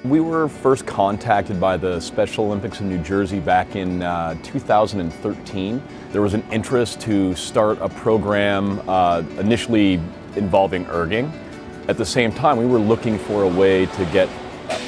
We were first contacted by the Special Olympics of New Jersey back in 2013. There was an interest to start a program initially involving erging. At the same time, we were looking for a way to get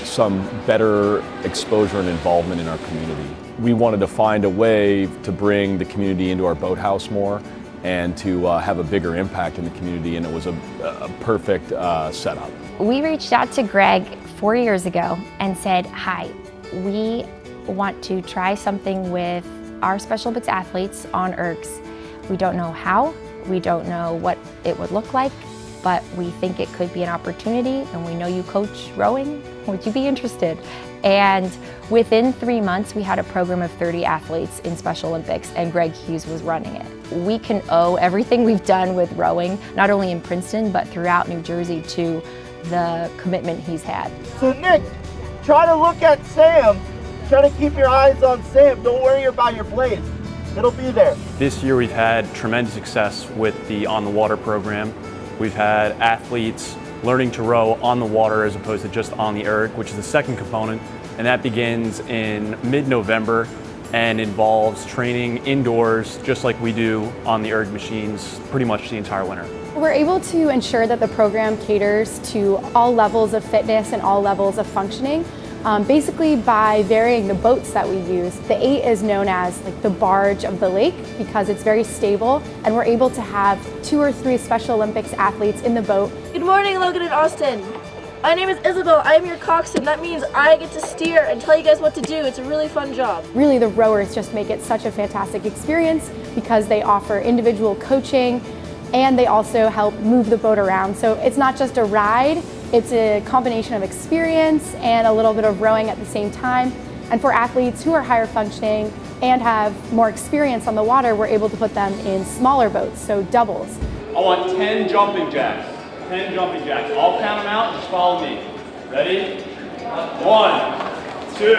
some better exposure and involvement in our community. We wanted to find a way to bring the community into our boathouse more and to have a bigger impact in the community, and it was a perfect setup. We reached out to Greg 4 years ago and said, hi, we want to try something with our Special Olympics athletes on ergs. We don't know how, we don't know what it would look like, but we think it could be an opportunity, and we know you coach rowing. Would you be interested? And within 3 months, we had a program of 30 athletes in Special Olympics, and Greg Hughes was running it. We can owe everything we've done with rowing, not only in Princeton, but throughout New Jersey, to the commitment he's had. So Nick, try to look at Sam. Try to keep your eyes on Sam. Don't worry about your blades. It'll be there. This year we've had tremendous success with the On the Water program. We've had athletes learning to row on the water as opposed to just on the erg, which is the second component, and that begins in mid-November and involves training indoors just like we do on the erg machines pretty much the entire winter. We're able to ensure that the program caters to all levels of fitness and all levels of functioning, basically by varying the boats that we use. The 8 is known as like the barge of the lake because it's very stable, and we're able to have 2 or 3 Special Olympics athletes in the boat. Good morning, Logan and Austin. My name is Isabel. I'm your coxswain. That means I get to steer and tell you guys what to do. It's a really fun job. Really, the rowers just make it such a fantastic experience because they offer individual coaching and they also help move the boat around. So it's not just a ride, it's a combination of experience and a little bit of rowing at the same time. And for athletes who are higher functioning and have more experience on the water, we're able to put them in smaller boats, so doubles. I want 10 jumping jacks. 10 jumping jacks. I'll count them out, just follow me. Ready? 1, 2,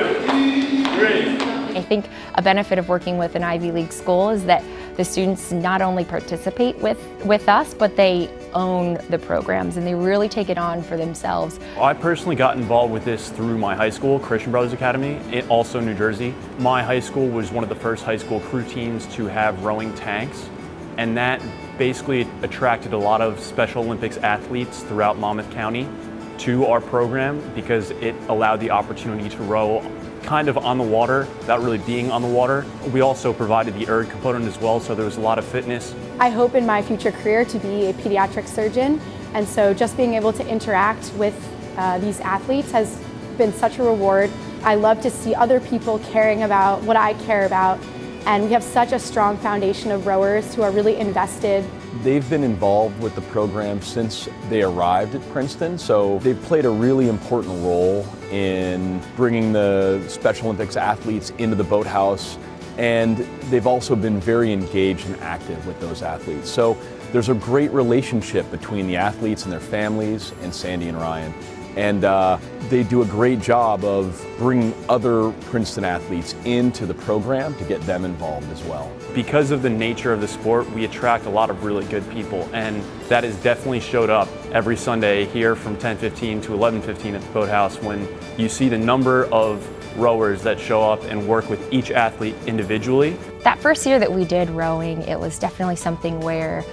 3. I think a benefit of working with an Ivy League school is that the students not only participate with us, but they own the programs and they really take it on for themselves. I personally got involved with this through my high school, Christian Brothers Academy, also New Jersey. My high school was one of the first high school crew teams to have rowing tanks, and that basically attracted a lot of Special Olympics athletes throughout Monmouth County to our program because it allowed the opportunity to row kind of on the water without really being on the water. We also provided the erg component as well, so there was a lot of fitness. I hope in my future career to be a pediatric surgeon, and so just being able to interact with these athletes has been such a reward. I love to see other people caring about what I care about, and we have such a strong foundation of rowers who are really invested. They've been involved with the program since they arrived at Princeton, so they've played a really important role in bringing the Special Olympics athletes into the boathouse, and they've also been very engaged and active with those athletes. So there's a great relationship between the athletes and their families and Sandy and Ryan. And they do a great job of bringing other Princeton athletes into the program to get them involved as well. Because of the nature of the sport, we attract a lot of really good people, and that has definitely showed up every Sunday here from 10:15 to 11:15 at the boathouse when you see the number of rowers that show up and work with each athlete individually. That first year that we did rowing, it was definitely something where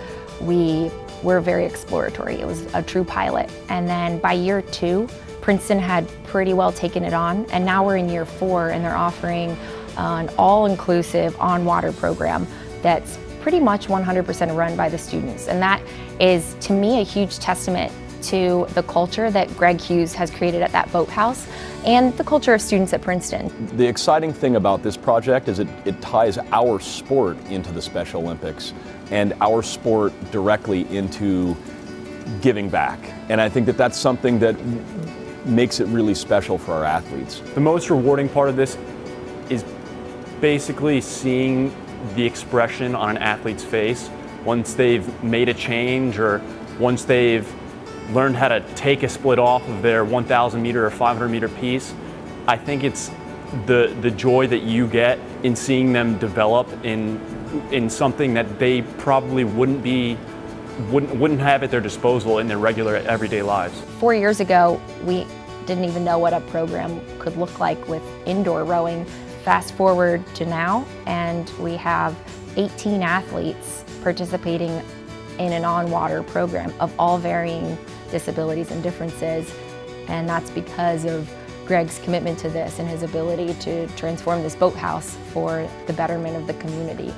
we were very exploratory. It was a true pilot. And then by year 2, Princeton had pretty well taken it on. And now we're in year 4 and they're offering an all-inclusive on-water program that's pretty much 100% run by the students. And that is, to me, a huge testament to the culture that Greg Hughes has created at that boathouse and the culture of students at Princeton. The exciting thing about this project is it ties our sport into the Special Olympics and our sport directly into giving back. And I think that that's something that makes it really special for our athletes. The most rewarding part of this is basically seeing the expression on an athlete's face once they've made a change or once they've learned how to take a split off of their 1,000 meter or 500 meter piece. I think it's the joy that you get in seeing them develop in something that they probably wouldn't have at their disposal in their regular everyday lives. 4 years ago, we didn't even know what a program could look like with indoor rowing. Fast forward to now, and we have 18 athletes participating in an on-water program of all varying disabilities and differences, and that's because of Greg's commitment to this and his ability to transform this boathouse for the betterment of the community.